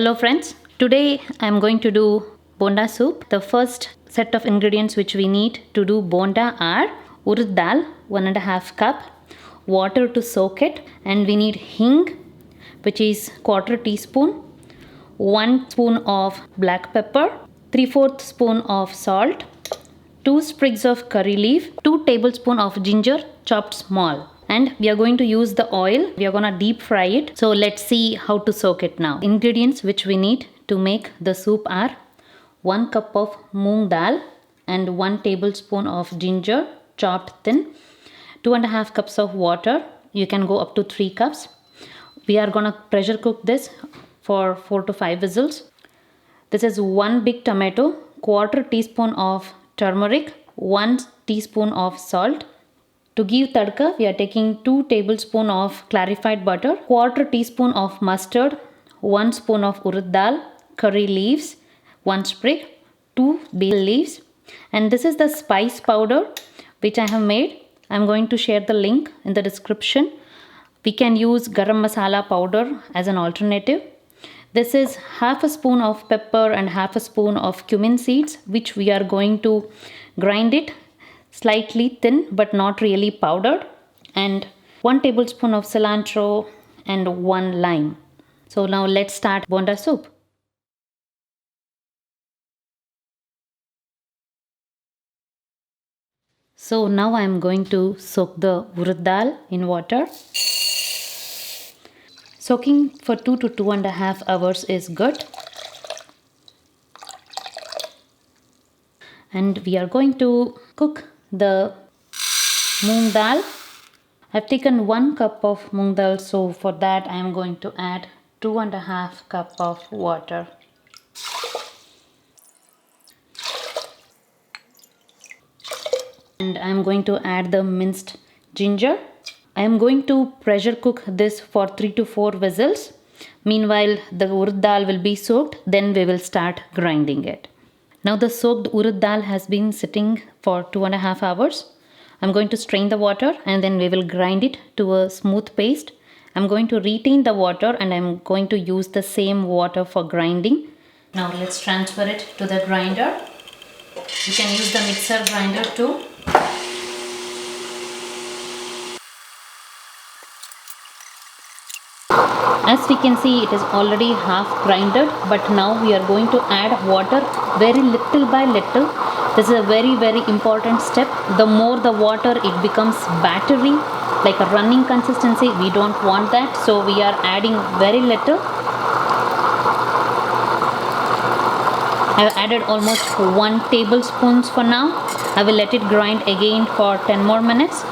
Hello friends, today I am going to do bonda soup. The first set of ingredients which we need to do bonda are urad dal 1.5 cup, water to soak it, and we need hing which is quarter teaspoon, 1 spoon of black pepper, 3/4 spoon of salt, 2 sprigs of curry leaf, 2 tablespoons of ginger chopped small. And we are going to use the oil. We are going to deep fry it. So let's see how to soak it now. Ingredients which we need to make the soup are 1 cup of moong dal and 1 tablespoon of ginger chopped thin, 2.5 cups of water. You can go up to 3 cups. We are going to pressure cook this for 4 to 5 whistles. This is 1 big tomato, quarter teaspoon of turmeric, 1 teaspoon of salt. To give tadka, we are taking 2 tablespoons of clarified butter, quarter teaspoon of mustard, 1 spoon of urad dal, curry leaves, 1 sprig, 2 bay leaves, and this is the spice powder which I have made. I am going to share the link in the description. We can use garam masala powder as an alternative. This is half a spoon of pepper and half a spoon of cumin seeds, which we are going to grind it slightly thin but not really powdered, and 1 tablespoon of cilantro and 1 lime. So now let's start bonda soup. So now I am going to soak the urad dal in water. Soaking for 2 to 2.5 hours is good. And we are going to cook the moong dal. I've taken 1 cup of moong dal, so for that I am going to add 2.5 cup of water. And I am going to add the minced ginger. I am going to pressure cook this for 3 to 4 whistles. Meanwhile, the urad dal will be soaked, then we will start grinding it. Now the soaked urad dal has been sitting for 2.5 hours. I'm going to strain the water and then we will grind it to a smooth paste. I'm going to retain the water and I'm going to use the same water for grinding. Now let's transfer it to the grinder. You can use the mixer grinder too. As we can see, it is already half grinded, but now we are going to add water very little by little. This is a very important step. The more the water, it becomes battery, like a running consistency. We don't want that, so we are adding very little. I have added almost 1 tablespoon for now. I will let it grind again for 10 more minutes.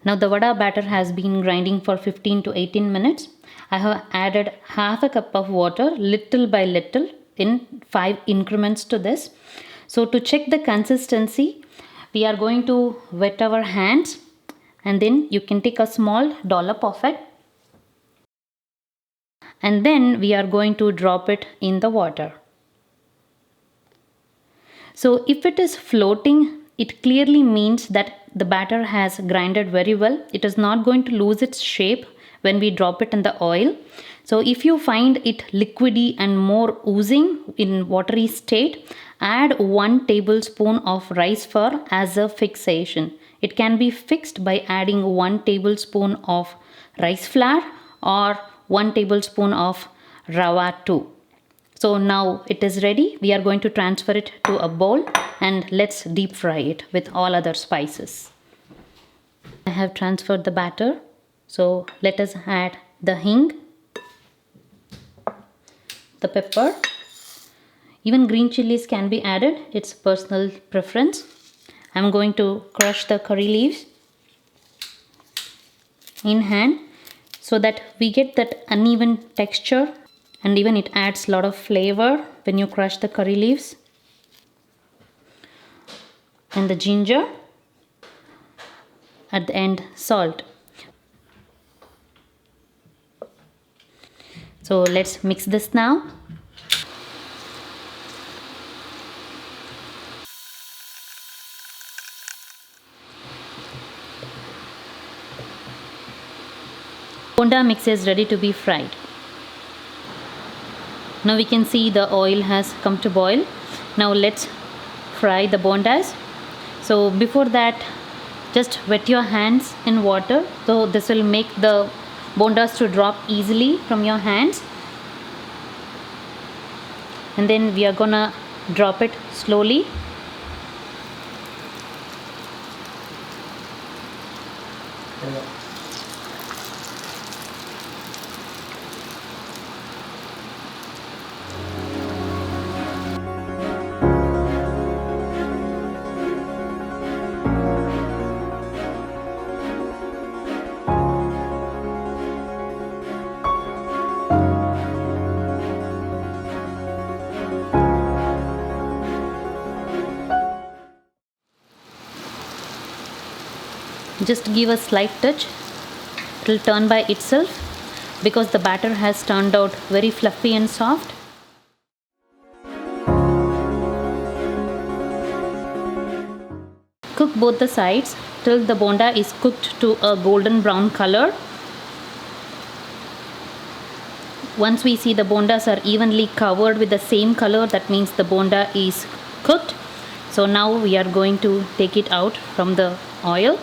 Now the vada batter has been grinding for 15 to 18 minutes. I have added half a cup of water little by little in 5 increments to this. So to check the consistency, we are going to wet our hands and then you can take a small dollop of it. And then we are going to drop it in the water. So if it is floating, it clearly means that the batter has grinded very well. It is not going to lose its shape when we drop it in the oil. So if you find it liquidy and more oozing in watery state, add 1 tablespoon of rice flour as a fixation. It can be fixed by adding 1 tablespoon of rice flour or 1 tablespoon of rava too. So now it is ready. We are going to transfer it to a bowl and let's deep fry it with all other spices. I have transferred the batter. So let us add the hing, the pepper. Even green chilies can be added. It's personal preference. I'm going to crush the curry leaves in hand so that we get that uneven texture. And even it adds a lot of flavor when you crush the curry leaves. And the ginger. At the end, salt. So let's mix this now. Bonda mix is ready to be fried. Now we can see the oil has come to boil. Now let's fry the bondas. So before that, just wet your hands in water, so this will make the bondas to drop easily from your hands. And then we are gonna drop it slowly. Just give a slight touch, it will turn by itself because the batter has turned out very fluffy and soft. Cook both the sides till the bonda is cooked to a golden brown color. Once we see the bondas are evenly covered with the same color, that means the bonda is cooked. So now we are going to take it out from the oil.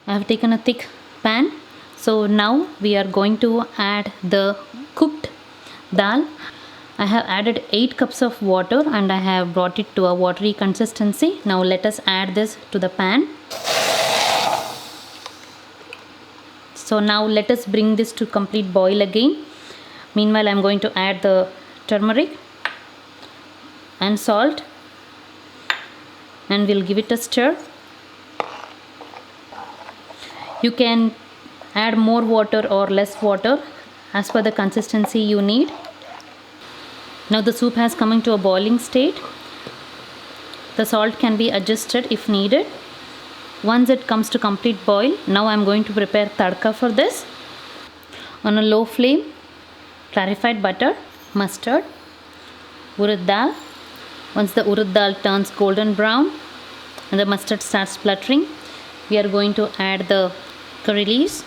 I have taken a thick pan. So now we are going to add the cooked dal. I have added 8 cups of water and I have brought it to a watery consistency. Now let us add this to the pan. So now let us bring this to complete boil again. Meanwhile, I am going to add the turmeric and salt and we'll give it a stir. You can add more water or less water as per the consistency you need. Now the soup has come into a boiling state. The salt can be adjusted if needed. Once it comes to complete boil, now I am going to prepare tadka for this. On a low flame, clarified butter, mustard, urad dal. Once the urad dal turns golden brown and the mustard starts spluttering, we are going to add the curry leaves.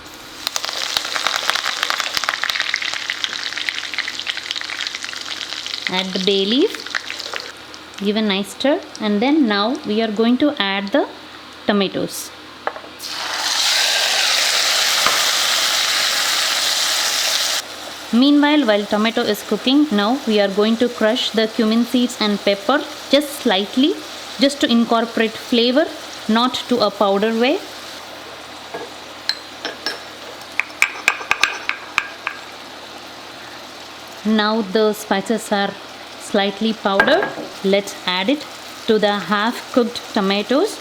Add the bay leaf. Give a nice stir, and then now we are going to add the tomatoes. Meanwhile, while tomato is cooking, now we are going to crush the cumin seeds and pepper just slightly, just to incorporate flavor, not to a powder way. Now the spices are slightly powdered. Let's add it to the half cooked tomatoes.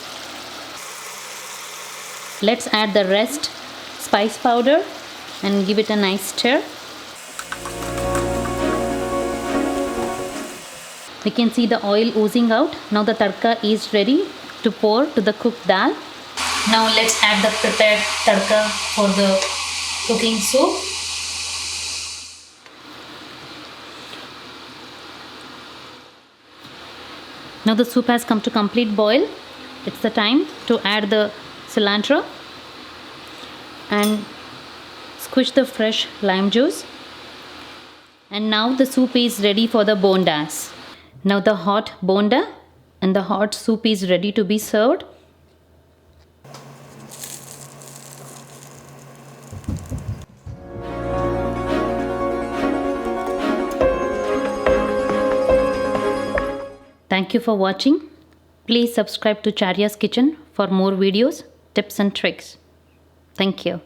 Let's add the rest spice powder and give it a nice stir. We can see the oil oozing out. Now the tadka is ready to pour to the cooked dal. Now let's add the prepared tadka for the cooking soup. Now the soup has come to complete boil. It's the time to add the cilantro and squish the fresh lime juice. And now the soup is ready for the bondas. Now the hot bonda and the hot soup is ready to be served. Thank you for watching. Please subscribe to Charya's Kitchen for more videos, tips and tricks. Thank you.